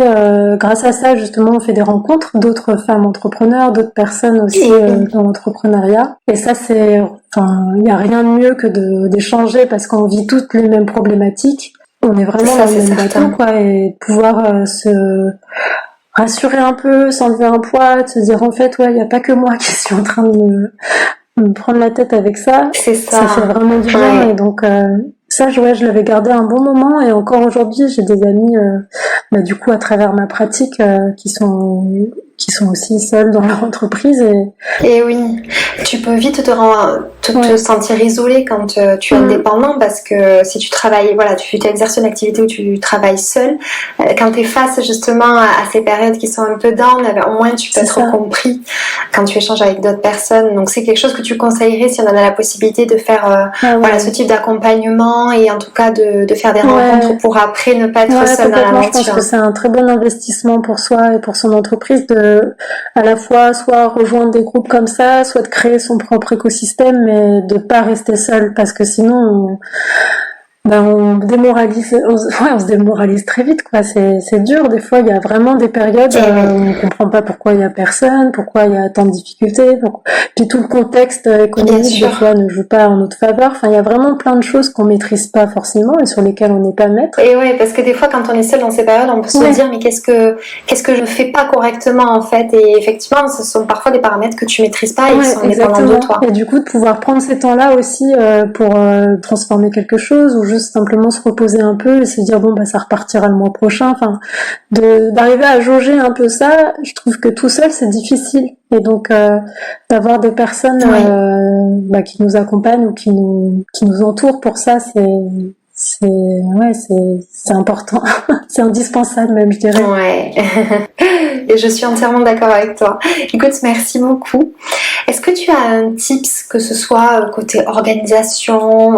grâce à ça, justement, on fait des rencontres d'autres femmes entrepreneurs, d'autres personnes aussi dans l'entrepreneuriat. Et ça, il n'y a rien de mieux que d'échanger parce qu'on vit toutes les mêmes problématiques. On est vraiment dans le même bateau, quoi, et de pouvoir se rassurer un peu, s'enlever un poids, de se dire en fait, il n'y a pas que moi qui suis en train de me prendre la tête avec ça. C'est ça. Ça fait vraiment du bien. Et donc, ça, je l'avais gardé un bon moment et encore aujourd'hui, j'ai des amis, du coup, à travers ma pratique, qui sont aussi seuls dans leur entreprise et oui, tu peux vite te sentir isolé quand tu es indépendant parce que si tu travailles, voilà, tu exerces une activité où tu travailles seul, quand tu es face justement à ces périodes qui sont un peu down, au moins tu peux être compris quand tu échanges avec d'autres personnes. Donc c'est quelque chose que tu conseillerais si on en a la possibilité de faire voilà, ce type d'accompagnement et en tout cas de faire des rencontres pour après ne pas être seul dans l'aventure. Je pense que c'est un très bon investissement pour soi et pour son entreprise de à la fois soit rejoindre des groupes comme ça, soit de créer son propre écosystème, mais de pas rester seul parce que sinon on se démoralise très vite, quoi. C'est dur. Des fois, il y a vraiment des périodes où on comprend pas pourquoi il y a personne, pourquoi il y a tant de difficultés, puis tout le contexte économique, des fois, ne joue pas en notre faveur. Enfin, il y a vraiment plein de choses qu'on maîtrise pas forcément et sur lesquelles on n'est pas maître. Et ouais, parce que des fois, quand on est seul dans ces périodes, on peut se dire, mais qu'est-ce que je fais pas correctement, en fait? Et effectivement, ce sont parfois des paramètres que tu maîtrises pas et qui sont dépendants de toi. Et du coup, de pouvoir prendre ces temps-là aussi, pour transformer quelque chose ou juste simplement se reposer un peu et se dire ça repartira le mois prochain, enfin d'arriver à jauger un peu ça, je trouve que tout seul c'est difficile et donc d'avoir des personnes qui nous accompagnent ou qui nous entourent pour ça, c'est important. C'est indispensable même, je dirais. Ouais. Et je suis entièrement d'accord avec toi. Écoute, merci beaucoup. Est-ce que tu as un tips, que ce soit côté organisation,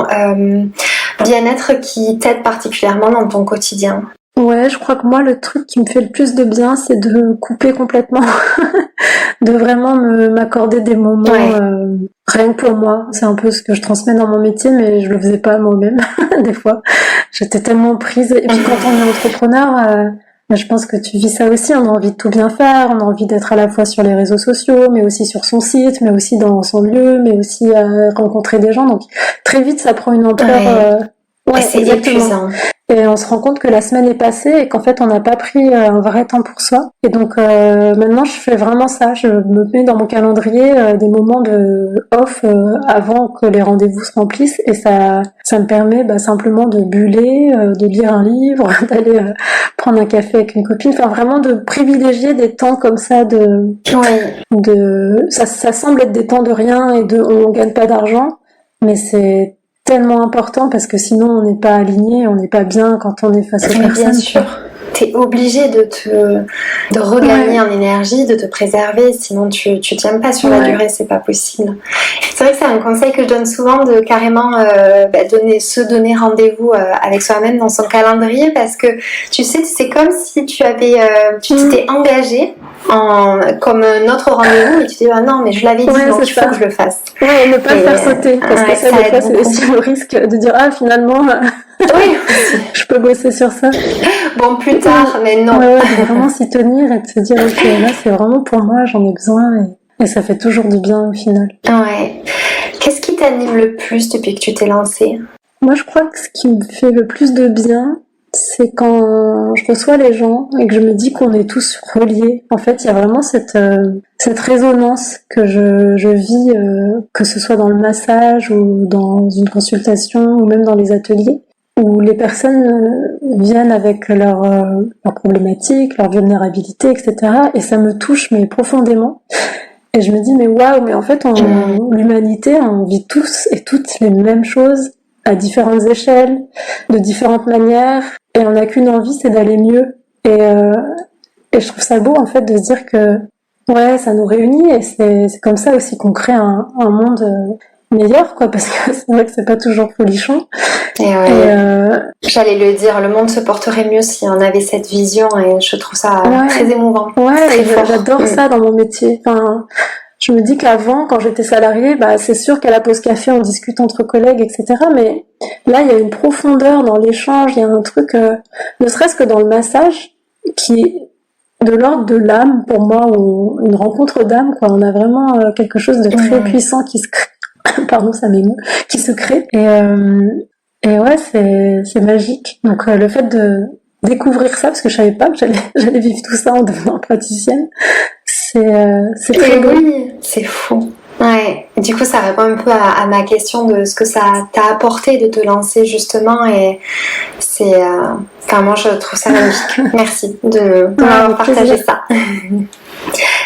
bien-être, qui t'aide particulièrement dans ton quotidien? Ouais, je crois que moi, le truc qui me fait le plus de bien, c'est de couper complètement, de vraiment m'accorder des moments rien que pour moi. C'est un peu ce que je transmets dans mon métier, mais je le faisais pas moi-même des fois. J'étais tellement prise. Et puis quand on est entrepreneur, je pense que tu vis ça aussi. On a envie de tout bien faire, on a envie d'être à la fois sur les réseaux sociaux, mais aussi sur son site, mais aussi dans son lieu, mais aussi rencontrer des gens. Donc très vite, ça prend une ampleur. C'est épuisant. Et on se rend compte que la semaine est passée et qu'en fait on n'a pas pris un vrai temps pour soi. Et donc maintenant je fais vraiment ça, je me mets dans mon calendrier des moments de off avant que les rendez-vous se remplissent et ça me permet simplement de buller, de lire un livre, d'aller prendre un café avec une copine, enfin vraiment de privilégier des temps comme ça ça semble être des temps de rien et on gagne pas d'argent, mais c'est tellement important parce que sinon on n'est pas aligné, on n'est pas bien quand on est face aux personnes. Bien sûr. T'es obligé de regagner en énergie, de te préserver, sinon tu tiens pas sur la durée, c'est pas possible. C'est vrai que c'est un conseil que je donne souvent de carrément se donner rendez-vous avec soi-même dans son calendrier, parce que tu sais, c'est comme si tu t'étais engagé comme notre rendez-vous et tu te dis non mais je l'avais dit, donc il faut que je le fasse. Ouais, ne pas le faire sauter, parce que ça des fois c'est aussi le risque de dire finalement oui, je peux bosser sur ça. Bon, plus tard, mais non. Ouais, de vraiment s'y tenir et de se dire ok, là c'est vraiment pour moi, j'en ai besoin et ça fait toujours du bien au final. Ouais. Qu'est-ce qui t'anime le plus depuis que tu t'es lancée? Moi je crois que ce qui me fait le plus de bien, c'est quand je reçois les gens et que je me dis qu'on est tous reliés. En fait, il y a vraiment cette résonance que je vis, que ce soit dans le massage ou dans une consultation ou même dans les ateliers, où les personnes viennent avec leurs problématiques, leurs vulnérabilités, etc. Et ça me touche mais profondément. Et je me dis mais waouh, mais en fait l'humanité, on vit tous et toutes les mêmes choses à différentes échelles, de différentes manières, et on n'a qu'une envie, c'est d'aller mieux. Et je trouve ça beau en fait de se dire que ça nous réunit et c'est comme ça aussi qu'on crée un monde meilleur, quoi, parce que c'est vrai que c'est pas toujours folichon. J'allais le dire, le monde se porterait mieux si on avait cette vision, et je trouve ça très émouvant. J'adore ça dans mon métier. Enfin, je me dis qu'avant, quand j'étais salariée, c'est sûr qu'à la pause café, on discute entre collègues, etc. Mais là, il y a une profondeur dans l'échange, il y a un truc, ne serait-ce que dans le massage, qui est de l'ordre de l'âme, pour moi, ou une rencontre d'âme, quoi. On a vraiment quelque chose de très puissant qui se crée. Pardon, ça m'émeut, qui se crée. Et ouais, c'est magique. Donc le fait de découvrir ça, parce que je savais pas que j'allais vivre tout ça en devenant praticienne, c'est très beau. Oui, c'est fou. Ouais, du coup ça répond un peu à ma question de ce que ça t'a apporté de te lancer justement, et c'est enfin moi je trouve ça magnifique. Merci de m'avoir partagé ça.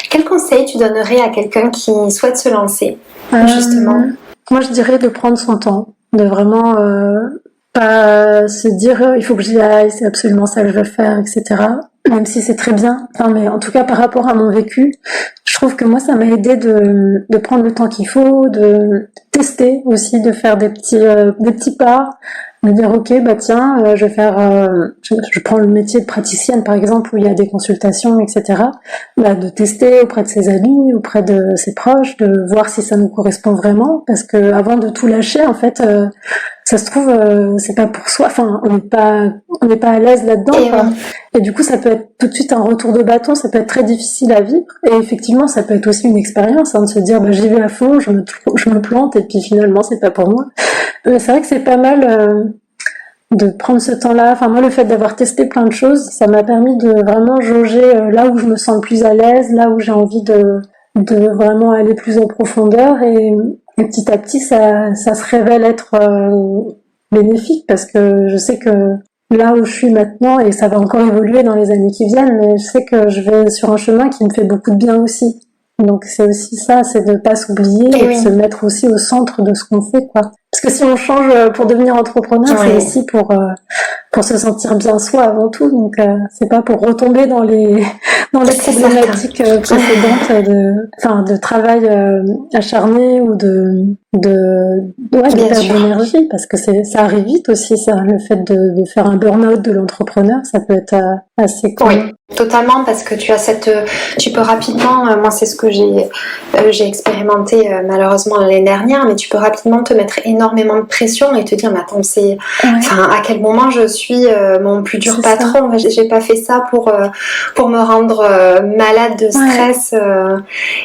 Quel conseil tu donnerais à quelqu'un qui souhaite se lancer justement? Moi je dirais de prendre son temps, de vraiment pas se dire il faut que j'y aille, c'est absolument ça que je veux faire, etc. Même si c'est très bien. Enfin, mais en tout cas par rapport à mon vécu, je trouve que moi ça m'a aidé de prendre le temps qu'il faut, de tester aussi, de faire des petits pas, de dire ok bah tiens je vais faire, je prends le métier de praticienne par exemple où il y a des consultations, etc. Bah, de tester auprès de ses amis, auprès de ses proches, de voir si ça nous correspond vraiment, parce que avant de tout lâcher en fait ça se trouve c'est pas pour soi, enfin on n'est pas à l'aise là-dedans quoi. Et du coup ça peut être tout de suite un retour de bâton, ça peut être très difficile à vivre, et effectivement ça peut être aussi une expérience de se dire bah j'y vais à fond, je me plante et puis finalement c'est pas pour moi. Mais c'est vrai que c'est pas mal de prendre ce temps-là. Enfin moi le fait d'avoir testé plein de choses, ça m'a permis de vraiment jauger là où je me sens le plus à l'aise, là où j'ai envie de vraiment aller plus en profondeur, et petit à petit ça se révèle être bénéfique, parce que je sais que là où je suis maintenant, et ça va encore évoluer dans les années qui viennent, mais je sais que je vais sur un chemin qui me fait beaucoup de bien aussi. Donc c'est aussi ça, c'est de pas s'oublier et de se mettre aussi au centre de ce qu'on fait quoi. Parce que si on change pour devenir entrepreneur, c'est aussi pour se sentir bien soi avant tout. Donc c'est pas pour retomber dans les problématiques précédentes de travail acharné ou de perte d'énergie, parce que ça arrive vite aussi ça, le fait de faire un burn-out de l'entrepreneur, ça peut être assez cool. Oui, totalement, parce que tu peux rapidement, moi c'est ce que j'ai expérimenté malheureusement l'année dernière, mais tu peux rapidement te mettre énormément de pression et te dire mais attends, à quel moment je suis mon plus dur patron, j'ai pas fait ça pour me rendre malade de stress.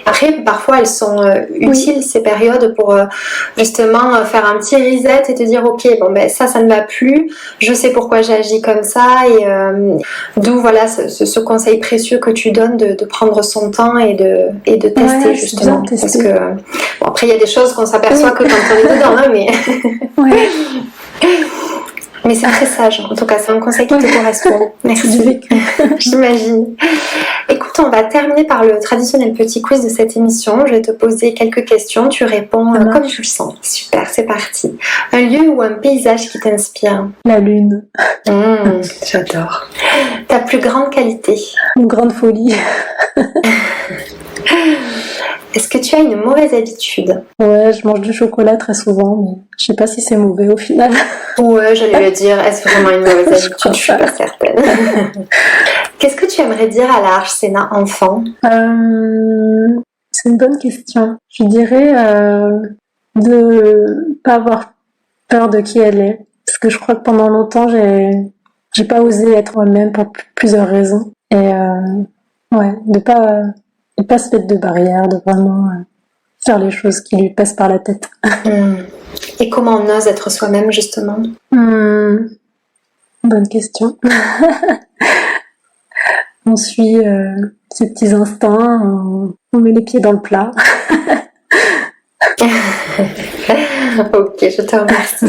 Après parfois elles sont utiles ces périodes pour justement faire un petit reset et te dire ok bon ben ça ne va plus, je sais pourquoi j'ai agi comme ça, et d'où voilà ce conseil précieux que tu donnes de prendre son temps et de tester justement, parce que bon, après il y a des choses qu'on s'aperçoit que quand on est dedans mais mais c'est très sage, en tout cas c'est un conseil qui te correspond. Merci. J'imagine. Écoute, on va terminer par le traditionnel petit quiz de cette émission. Je vais te poser quelques questions, tu réponds comme tu le sens. Super, c'est parti. Un lieu ou un paysage qui t'inspire? La lune. J'adore. Ta plus grande qualité? Une grande folie. Est-ce que tu as une mauvaise habitude? Ouais, je mange du chocolat très souvent, mais je sais pas si c'est mauvais au final. Ouais, j'allais le dire, est-ce vraiment une mauvaise habitude? Je suis pas certaine. Qu'est-ce que tu aimerais dire à la Arsena enfant? C'est une bonne question. Je dirais de pas avoir peur de qui elle est, parce que je crois que pendant longtemps j'ai pas osé être moi-même pour plusieurs raisons, et de pas se mettre de barrières, de vraiment faire les choses qui lui passent par la tête. Et comment on ose être soi-même justement? Bonne question. On suit ses petits instincts, on met les pieds dans le plat. Ok, je te remercie.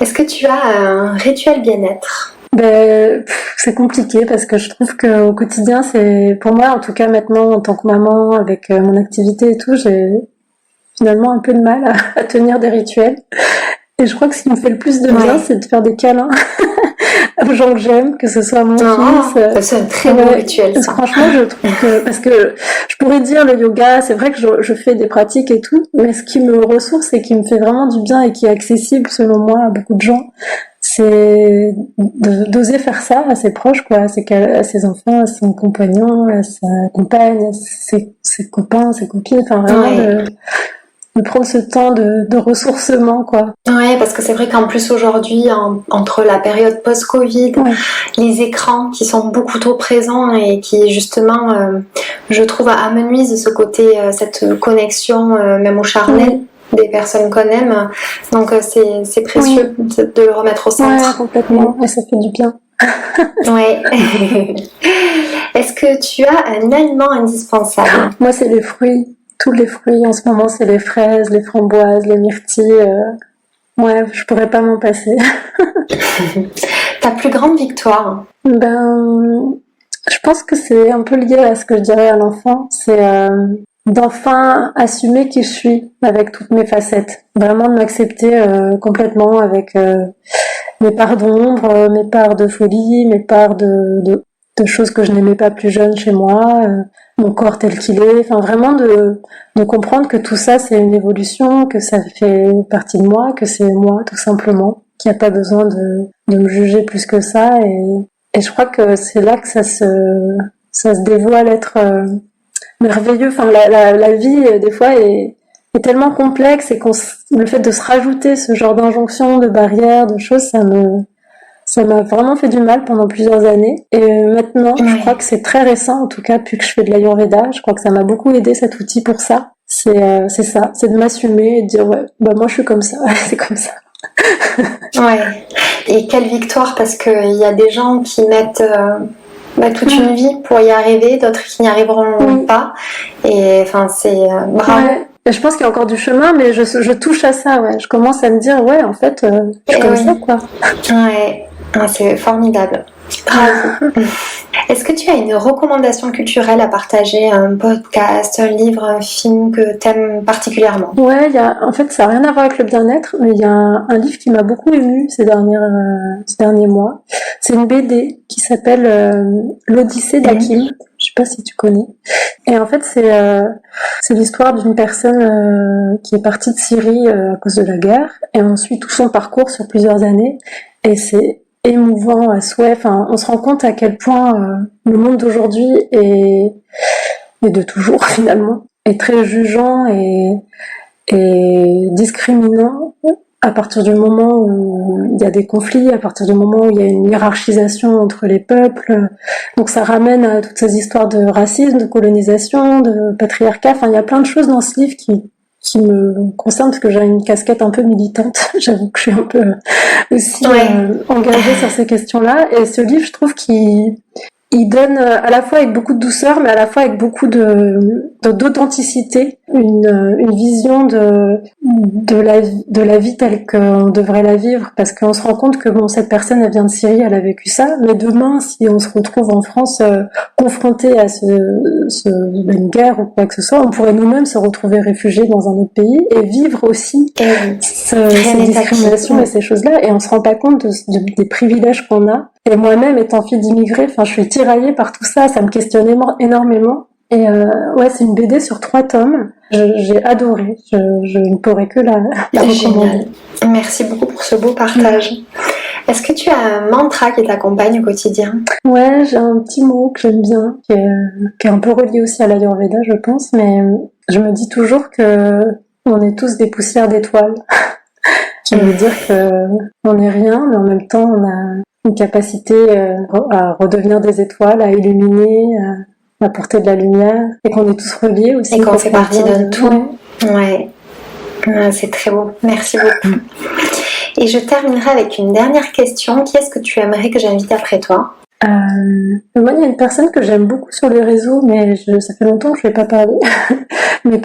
Est-ce que tu as un rituel bien-être? C'est compliqué, parce que je trouve qu'au quotidien, c'est, pour moi en tout cas maintenant en tant que maman, avec mon activité et tout, j'ai finalement un peu de mal à tenir des rituels. Et je crois que ce qui me fait le plus de bien, c'est de faire des câlins aux gens que j'aime, que ce soit mon fils. C'est un très beau rituel, ça. Franchement, je trouve que, parce que je pourrais dire le yoga, c'est vrai que je fais des pratiques et tout, mais ce qui me ressource et qui me fait vraiment du bien et qui est accessible selon moi à beaucoup de gens, c'est d'oser faire ça à ses proches, quoi, à ses enfants, à son compagnon, à sa compagne, à ses copains, ses copines, enfin vraiment de prendre ce temps de ressourcement, quoi. Ouais, parce que c'est vrai qu'en plus aujourd'hui, entre la période post-Covid, les écrans qui sont beaucoup trop présents et qui justement, je trouve, amenuisent ce côté, cette connexion même au charnel des personnes qu'on aime. Donc c'est précieux de le remettre au centre. Ouais, complètement. Et ça fait du bien. Ouais. Est-ce que tu as un aliment indispensable? Moi, c'est les fruits. tous les fruits. En ce moment, c'est les fraises, les framboises, les myrtilles. Ouais, je pourrais pas m'en passer. Ta plus grande victoire? Je pense que c'est un peu lié à ce que je dirais à l'enfant. C'est d'enfin assumer qui je suis avec toutes mes facettes. Vraiment de m'accepter complètement avec mes parts d'ombre, mes parts de folie, mes parts de choses que je n'aimais pas plus jeune chez moi, mon corps tel qu'il est. Enfin, vraiment de comprendre que tout ça, c'est une évolution, que ça fait partie de moi, que c'est moi, tout simplement, qu'il n'y a pas besoin de me juger plus que ça. Et je crois que c'est là que ça se dévoile être merveilleux. Enfin, la vie, des fois, est tellement complexe et le fait de se rajouter ce genre d'injonctions, de barrières, de choses, ça m'a vraiment fait du mal pendant plusieurs années. Et maintenant, je crois que c'est très récent, en tout cas, depuis que je fais de l'Ayurveda. Je crois que ça m'a beaucoup aidé, cet outil, pour ça. C'est ça, c'est de m'assumer et de dire, ouais, bah moi je suis comme ça, c'est comme ça. Ouais. Et quelle victoire, parce qu'il y a des gens qui mettent toute une vie pour y arriver, d'autres qui n'y arriveront pas. Et enfin, c'est bravo. Ouais. Et je pense qu'il y a encore du chemin, mais je touche à ça, ouais. Je commence à me dire, ouais, en fait, je suis comme ça, quoi. Ouais, c'est formidable. Bravo. Est-ce que tu as une recommandation culturelle à partager, un podcast, un livre, un film que tu aimes particulièrement? Ouais, en fait, ça n'a rien à voir avec le bien-être, mais il y a un livre qui m'a beaucoup émue ces derniers mois. C'est une BD qui s'appelle L'Odyssée d'Hakim. Je sais pas si tu connais. Et en fait, c'est l'histoire d'une personne qui est partie de Syrie à cause de la guerre, et ensuite tout son parcours sur plusieurs années. Et c'est émouvant à souhait. Enfin, on se rend compte à quel point le monde d'aujourd'hui et de toujours finalement est très jugeant et discriminant à partir du moment où il y a des conflits, à partir du moment où il y a une hiérarchisation entre les peuples. Donc ça ramène à toutes ces histoires de racisme, de colonisation, de patriarcat. Enfin, il y a plein de choses dans ce livre qui me concernent, parce que j'ai une casquette un peu militante. J'avoue que je suis un peu aussi engagée sur ces questions-là. Et ce livre, je trouve qu'il donne à la fois avec beaucoup de douceur, mais à la fois avec beaucoup d'authenticité, une vision de la vie telle qu'on devrait la vivre, parce qu'on se rend compte que bon, cette personne, elle vient de Syrie, elle a vécu ça, mais demain, si on se retrouve en France confronté à une guerre ou quoi que ce soit, on pourrait nous-mêmes se retrouver réfugiés dans un autre pays et vivre aussi ces discriminations et ces choses-là, et on se rend pas compte des privilèges qu'on a. Et moi-même, étant fille d'immigrés, enfin, je suis tiraillée par tout ça, ça me questionne énormément. Et ouais, c'est une BD sur 3 tomes. J'ai adoré. Je ne pourrais que la recommander. Merci beaucoup pour ce beau partage. Est-ce que tu as un mantra qui t'accompagne au quotidien? Ouais, j'ai un petit mot que j'aime bien, qui est un peu relié aussi à l'Ayurveda, je pense, mais je me dis toujours que on est tous des poussières d'étoiles. Qui veut dire qu'on n'est rien, mais en même temps, on a une capacité à redevenir des étoiles, à illuminer, à apporter de la lumière, et qu'on est tous reliés aussi. Et qu'on fait partie d'un tout. Ouais. C'est très beau. Merci beaucoup. Et je terminerai avec une dernière question. Qui est-ce que tu aimerais que j'invite après toi? Moi, il y a une personne que j'aime beaucoup sur les réseaux, mais ça fait longtemps que je ne vais pas parler. Mais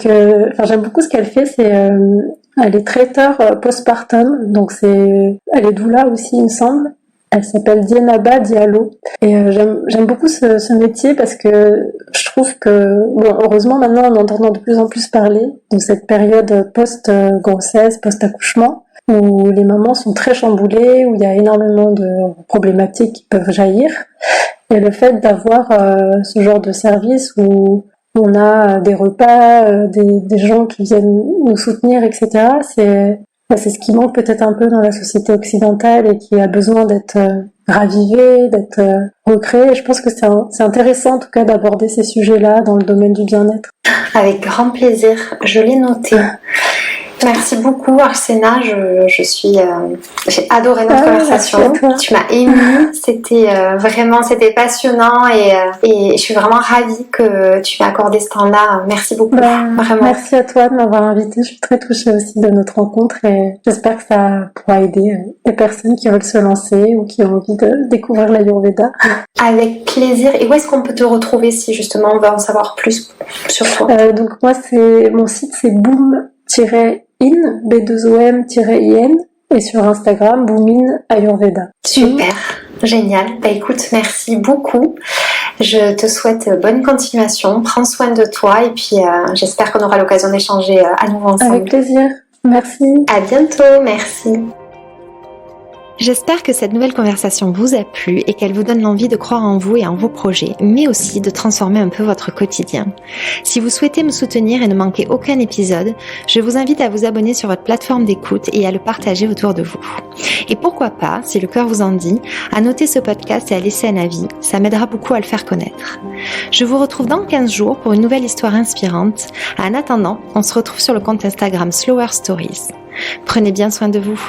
j'aime beaucoup ce qu'elle fait. Elle est traiteur postpartum, donc elle est doula aussi, il me semble. Elle s'appelle Dienaba Diallo. Et j'aime beaucoup ce métier, parce que je trouve que, bon, heureusement maintenant on entend de plus en plus parler de cette période post-grossesse, post-accouchement, où les mamans sont très chamboulées, où il y a énormément de problématiques qui peuvent jaillir. Et le fait d'avoir ce genre de service où on a des repas, des gens qui viennent nous soutenir, etc., c'est ce qui manque peut-être un peu dans la société occidentale et qui a besoin d'être ravivé, d'être recréé. Et je pense que c'est intéressant en tout cas d'aborder ces sujets-là dans le domaine du bien-être. Avec grand plaisir, je l'ai noté. Merci beaucoup Arsena, j'ai adoré notre conversation. Tu m'as émue, c'était passionnant et je suis vraiment ravie que tu m'aies accordé ce temps-là. Merci beaucoup, vraiment. Merci à toi de m'avoir invitée, je suis très touchée aussi de notre rencontre et j'espère que ça pourra aider les personnes qui veulent se lancer ou qui ont envie de découvrir l'Ayurveda. Avec plaisir. Et où est-ce qu'on peut te retrouver si justement on veut en savoir plus sur toi? Donc moi mon site c'est boom-in, B2OM-IN, et sur Instagram, Boomin Ayurveda. Super, génial. Écoute, merci beaucoup. Je te souhaite bonne continuation. Prends soin de toi et puis j'espère qu'on aura l'occasion d'échanger à nouveau ensemble. Avec plaisir. Merci. À bientôt. Merci. J'espère que cette nouvelle conversation vous a plu et qu'elle vous donne l'envie de croire en vous et en vos projets, mais aussi de transformer un peu votre quotidien. Si vous souhaitez me soutenir et ne manquer aucun épisode, je vous invite à vous abonner sur votre plateforme d'écoute et à le partager autour de vous. Et pourquoi pas, si le cœur vous en dit, à noter ce podcast et à laisser un avis, ça m'aidera beaucoup à le faire connaître. Je vous retrouve dans 15 jours pour une nouvelle histoire inspirante. En attendant, on se retrouve sur le compte Instagram Slower Stories. Prenez bien soin de vous.